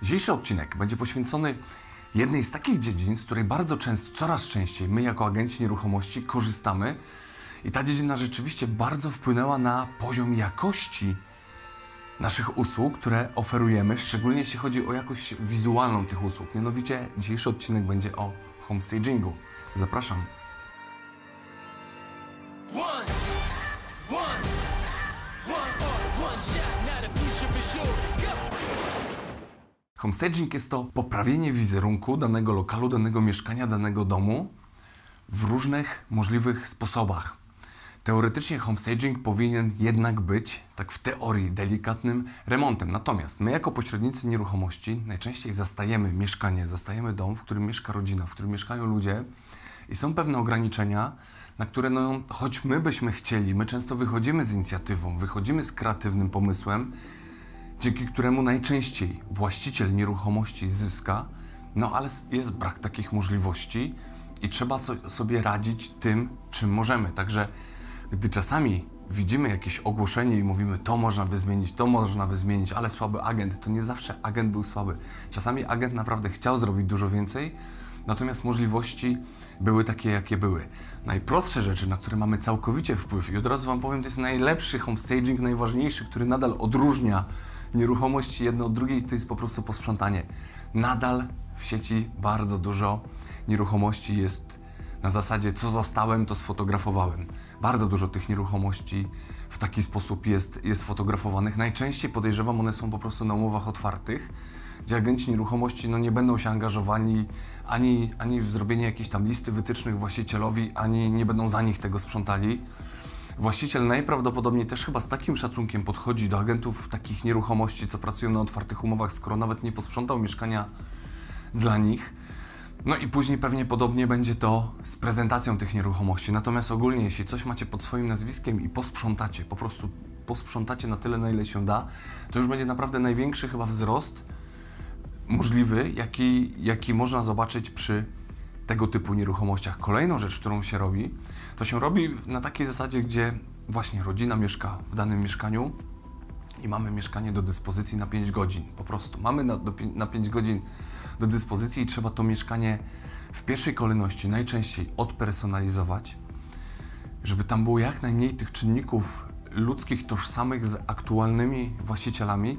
Dzisiejszy odcinek będzie poświęcony jednej z takich dziedzin, z której bardzo często, coraz częściej my jako agenci nieruchomości korzystamy i ta dziedzina rzeczywiście bardzo wpłynęła na poziom jakości naszych usług, które oferujemy, szczególnie jeśli chodzi o jakość wizualną tych usług. Mianowicie dzisiejszy odcinek będzie o homestagingu. Zapraszam. Homestaging jest to poprawienie wizerunku danego lokalu, danego mieszkania, danego domu w różnych możliwych sposobach. Teoretycznie homestaging powinien jednak być, tak w teorii, delikatnym remontem. Natomiast my jako pośrednicy nieruchomości najczęściej zastajemy mieszkanie, zastajemy dom, w którym mieszka rodzina, w którym mieszkają ludzie i są pewne ograniczenia, na które choć my byśmy chcieli, my często wychodzimy z inicjatywą, wychodzimy z kreatywnym pomysłem, dzięki któremu najczęściej właściciel nieruchomości zyska, ale jest brak takich możliwości i trzeba sobie radzić tym, czym możemy. Także gdy czasami widzimy jakieś ogłoszenie i mówimy, to można by zmienić, ale słaby agent, to nie zawsze agent był słaby. Czasami agent naprawdę chciał zrobić dużo więcej, natomiast możliwości były takie, jakie były. Najprostsze rzeczy, na które mamy całkowicie wpływ i od razu Wam powiem, to jest najlepszy homestaging, najważniejszy, który nadal odróżnia nieruchomości jedno od drugiej, to jest po prostu posprzątanie. Nadal w sieci bardzo dużo nieruchomości jest na zasadzie, co zastałem, to sfotografowałem. Bardzo dużo tych nieruchomości w taki sposób jest fotografowanych. Najczęściej podejrzewam, one są po prostu na umowach otwartych, gdzie agenci nieruchomości nie będą się angażowani ani w zrobienie jakiejś tam listy wytycznych właścicielowi, ani nie będą za nich tego sprzątali. Właściciel najprawdopodobniej też chyba z takim szacunkiem podchodzi do agentów takich nieruchomości, co pracują na otwartych umowach, skoro nawet nie posprzątał mieszkania dla nich. I później pewnie podobnie będzie to z prezentacją tych nieruchomości. Natomiast ogólnie, jeśli coś macie pod swoim nazwiskiem i posprzątacie, po prostu posprzątacie na tyle, na ile się da, to już będzie naprawdę największy chyba wzrost możliwy, jaki można zobaczyć przy tego typu nieruchomościach. Kolejną rzecz, którą się robi, to się robi na takiej zasadzie, gdzie właśnie rodzina mieszka w danym mieszkaniu i mamy mieszkanie do dyspozycji na 5 godzin. Po prostu mamy na 5 godzin do dyspozycji i trzeba to mieszkanie w pierwszej kolejności najczęściej odpersonalizować, żeby tam było jak najmniej tych czynników ludzkich tożsamych z aktualnymi właścicielami,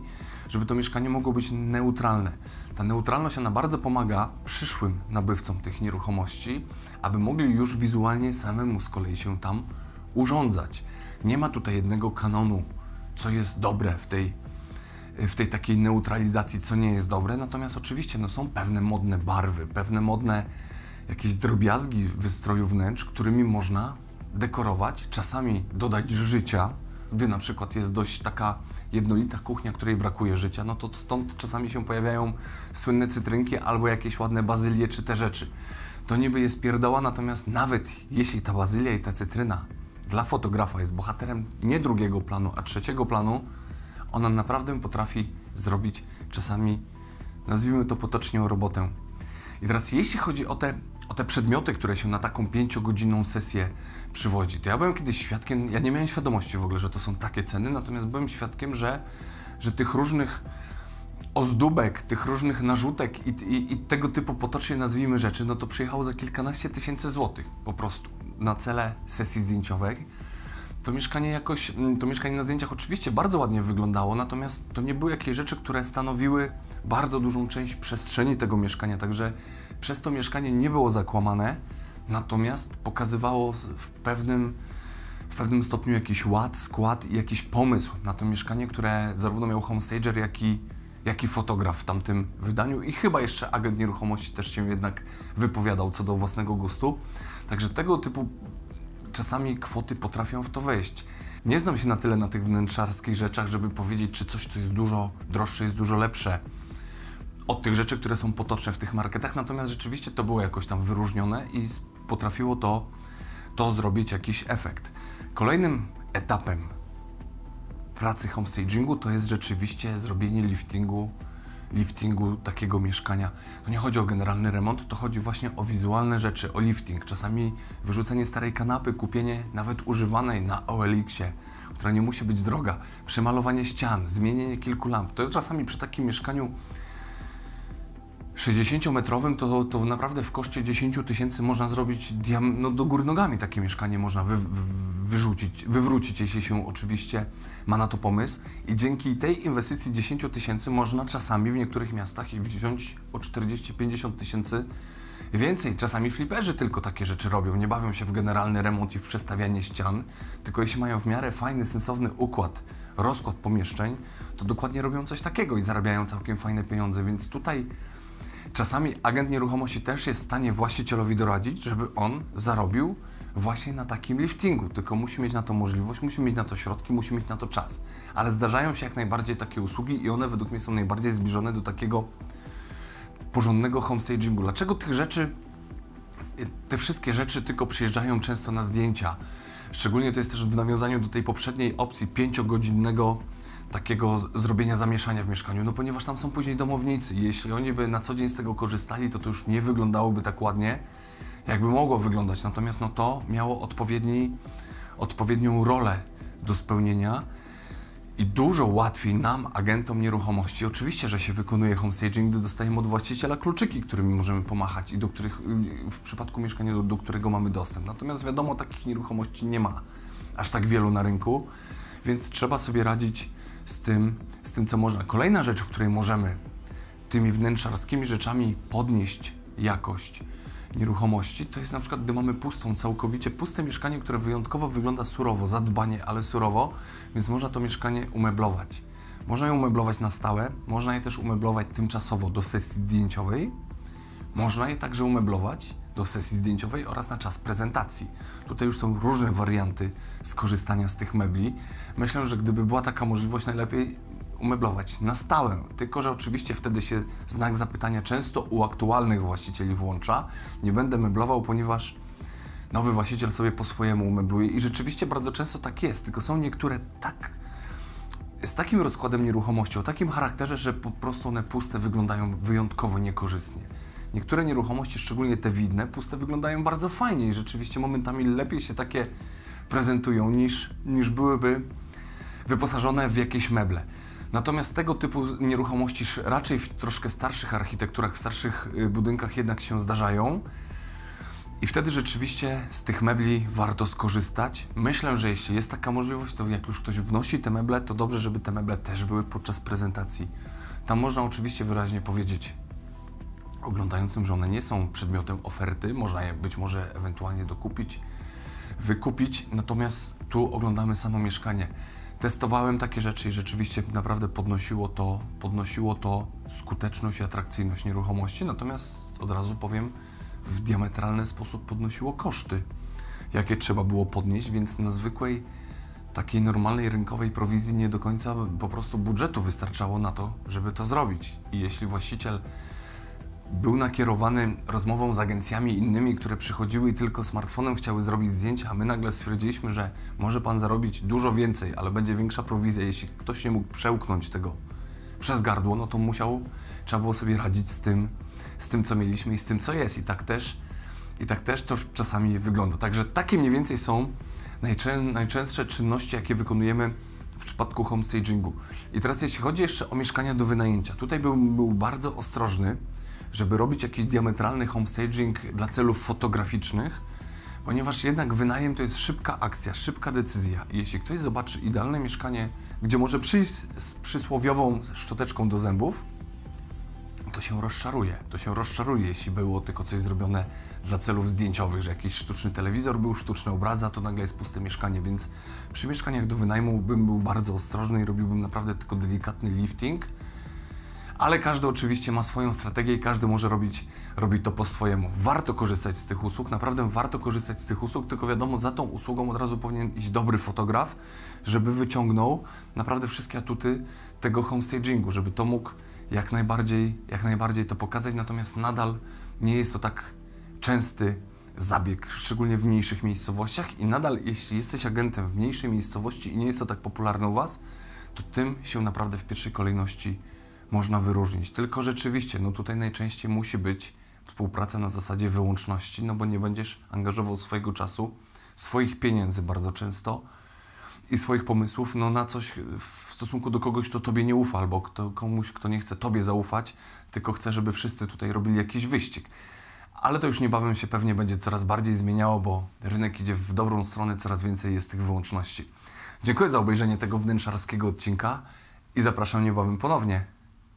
żeby to mieszkanie mogło być neutralne. Ta neutralność, ona bardzo pomaga przyszłym nabywcom tych nieruchomości, aby mogli już wizualnie samemu z kolei się tam urządzać. Nie ma tutaj jednego kanonu, co jest dobre w tej takiej neutralizacji, co nie jest dobre, natomiast oczywiście są pewne modne barwy, pewne modne jakieś drobiazgi wystroju wnętrz, którymi można dekorować, czasami dodać życia, gdy na przykład jest dość taka jednolita kuchnia, której brakuje życia, to stąd czasami się pojawiają słynne cytrynki albo jakieś ładne bazylie czy te rzeczy. To niby jest pierdoła, natomiast nawet jeśli ta bazylia i ta cytryna dla fotografa jest bohaterem nie drugiego planu, a trzeciego planu, ona naprawdę potrafi zrobić czasami, nazwijmy to potocznie, robotę. I teraz jeśli chodzi o te przedmioty, które się na taką 5-godzinną sesję przywodzi, to ja byłem kiedyś świadkiem, ja nie miałem świadomości w ogóle, że to są takie ceny, natomiast byłem świadkiem, że tych różnych ozdóbek, tych różnych narzutek i tego typu potocznie nazwijmy rzeczy, to przyjechało za kilkanaście tysięcy złotych po prostu na cele sesji zdjęciowej. To mieszkanie na zdjęciach oczywiście bardzo ładnie wyglądało, natomiast to nie były jakieś rzeczy, które stanowiły bardzo dużą część przestrzeni tego mieszkania, także przez to mieszkanie nie było zakłamane, natomiast pokazywało w pewnym stopniu jakiś ład, skład i jakiś pomysł na to mieszkanie, które zarówno miał homestager, jak i fotograf w tamtym wydaniu i chyba jeszcze agent nieruchomości też się jednak wypowiadał co do własnego gustu. Także tego typu czasami kwoty potrafią w to wejść. Nie znam się na tyle na tych wnętrzarskich rzeczach, żeby powiedzieć, czy coś, co jest dużo droższe, jest dużo lepsze od tych rzeczy, które są potoczne w tych marketach, natomiast rzeczywiście to było jakoś tam wyróżnione i potrafiło to zrobić jakiś efekt. Kolejnym etapem pracy homestagingu to jest rzeczywiście zrobienie liftingu takiego mieszkania. To nie chodzi o generalny remont, to chodzi właśnie o wizualne rzeczy, o lifting. Czasami wyrzucenie starej kanapy, kupienie nawet używanej na OLX-ie, która nie musi być droga, przemalowanie ścian, zmienienie kilku lamp. To czasami przy takim mieszkaniu 60-metrowym to naprawdę w koszcie 10 000 można zrobić no, do góry nogami takie mieszkanie można wywrócić, jeśli się oczywiście ma na to pomysł. I dzięki tej inwestycji 10 000 można czasami w niektórych miastach wziąć o 40-50 000 więcej. Czasami fliperzy tylko takie rzeczy robią, nie bawią się w generalny remont i w przestawianie ścian, tylko jeśli mają w miarę fajny, sensowny rozkład pomieszczeń, to dokładnie robią coś takiego i zarabiają całkiem fajne pieniądze, więc tutaj czasami agent nieruchomości też jest w stanie właścicielowi doradzić, żeby on zarobił właśnie na takim liftingu, tylko musi mieć na to możliwość, musi mieć na to środki, musi mieć na to czas. Ale zdarzają się jak najbardziej takie usługi i one według mnie są najbardziej zbliżone do takiego porządnego homestagingu. Dlaczego te wszystkie rzeczy tylko przyjeżdżają często na zdjęcia? Szczególnie to jest też w nawiązaniu do tej poprzedniej opcji 5-godzinnego takiego zrobienia zamieszania w mieszkaniu, no ponieważ tam są później domownicy i jeśli oni by na co dzień z tego korzystali, to już nie wyglądałoby tak ładnie, jakby mogło wyglądać. Natomiast no to miało odpowiednią rolę do spełnienia i dużo łatwiej nam, agentom nieruchomości, oczywiście, że się wykonuje homestaging, gdy dostajemy od właściciela kluczyki, którymi możemy pomachać i do których w przypadku mieszkania, do którego mamy dostęp. Natomiast wiadomo, takich nieruchomości nie ma aż tak wielu na rynku, więc trzeba sobie radzić z tym, co można. Kolejna rzecz, w której możemy tymi wnętrzarskimi rzeczami podnieść jakość nieruchomości, to jest na przykład, gdy mamy całkowicie puste mieszkanie, które wyjątkowo wygląda surowo, zadbanie, ale surowo, więc można to mieszkanie umeblować. Można je umeblować na stałe, można je też umeblować tymczasowo do sesji zdjęciowej, można je także umeblować do sesji zdjęciowej oraz na czas prezentacji. Tutaj już są różne warianty skorzystania z tych mebli. Myślę, że gdyby była taka możliwość, najlepiej umeblować na stałe, tylko że oczywiście wtedy się znak zapytania często u aktualnych właścicieli włącza. Nie będę meblował, ponieważ nowy właściciel sobie po swojemu umebluje i rzeczywiście bardzo często tak jest, tylko są niektóre z takim rozkładem nieruchomości, o takim charakterze, że po prostu one puste wyglądają wyjątkowo niekorzystnie. Niektóre nieruchomości, szczególnie te widne, puste wyglądają bardzo fajnie i rzeczywiście momentami lepiej się takie prezentują niż byłyby wyposażone w jakieś meble. Natomiast tego typu nieruchomości raczej w troszkę starszych architekturach, w starszych budynkach jednak się zdarzają i wtedy rzeczywiście z tych mebli warto skorzystać. Myślę, że jeśli jest taka możliwość, to jak już ktoś wnosi te meble, to dobrze, żeby te meble też były podczas prezentacji. Tam można oczywiście wyraźnie powiedzieć oglądającym, że one nie są przedmiotem oferty, można je być może ewentualnie dokupić, wykupić, natomiast tu oglądamy samo mieszkanie. Testowałem takie rzeczy i rzeczywiście naprawdę podnosiło to skuteczność i atrakcyjność nieruchomości, natomiast od razu powiem, w diametralny sposób podnosiło koszty, jakie trzeba było podnieść, więc na zwykłej, takiej normalnej rynkowej prowizji nie do końca po prostu budżetu wystarczało na to, żeby to zrobić. I jeśli właściciel był nakierowany rozmową z agencjami innymi, które przychodziły i tylko smartfonem chciały zrobić zdjęcia, a my nagle stwierdziliśmy, że może Pan zarobić dużo więcej, ale będzie większa prowizja, jeśli ktoś nie mógł przełknąć tego przez gardło, no to trzeba było sobie radzić z tym, co mieliśmy i z tym, co jest. I tak też to czasami wygląda. Także takie mniej więcej są najczęstsze czynności, jakie wykonujemy w przypadku homestagingu. I teraz jeśli chodzi jeszcze o mieszkania do wynajęcia, tutaj był bardzo ostrożny, żeby robić jakiś diametralny homestaging dla celów fotograficznych, ponieważ jednak wynajem to jest szybka akcja, szybka decyzja. I jeśli ktoś zobaczy idealne mieszkanie, gdzie może przyjść z przysłowiową szczoteczką do zębów, to się rozczaruje. To się rozczaruje, jeśli było tylko coś zrobione dla celów zdjęciowych, że jakiś sztuczny telewizor był, sztuczny obraz, a to nagle jest puste mieszkanie, więc przy mieszkaniach do wynajmu bym był bardzo ostrożny i robiłbym naprawdę tylko delikatny lifting, ale każdy oczywiście ma swoją strategię i każdy może robić to po swojemu. Warto korzystać z tych usług, naprawdę warto korzystać z tych usług, tylko wiadomo, za tą usługą od razu powinien iść dobry fotograf, żeby wyciągnął naprawdę wszystkie atuty tego homestagingu, żeby to mógł jak najbardziej to pokazać, natomiast nadal nie jest to tak częsty zabieg, szczególnie w mniejszych miejscowościach i nadal, jeśli jesteś agentem w mniejszej miejscowości i nie jest to tak popularne u Was, to tym się naprawdę w pierwszej kolejności można wyróżnić. Tylko rzeczywiście, no tutaj najczęściej musi być współpraca na zasadzie wyłączności, no bo nie będziesz angażował swojego czasu, swoich pieniędzy bardzo często i swoich pomysłów na coś w stosunku do kogoś, kto tobie nie ufa, albo komuś, kto nie chce tobie zaufać, tylko chce, żeby wszyscy tutaj robili jakiś wyścig. Ale to już niebawem się pewnie będzie coraz bardziej zmieniało, bo rynek idzie w dobrą stronę, coraz więcej jest tych wyłączności. Dziękuję za obejrzenie tego wnętrzarskiego odcinka i zapraszam niebawem ponownie.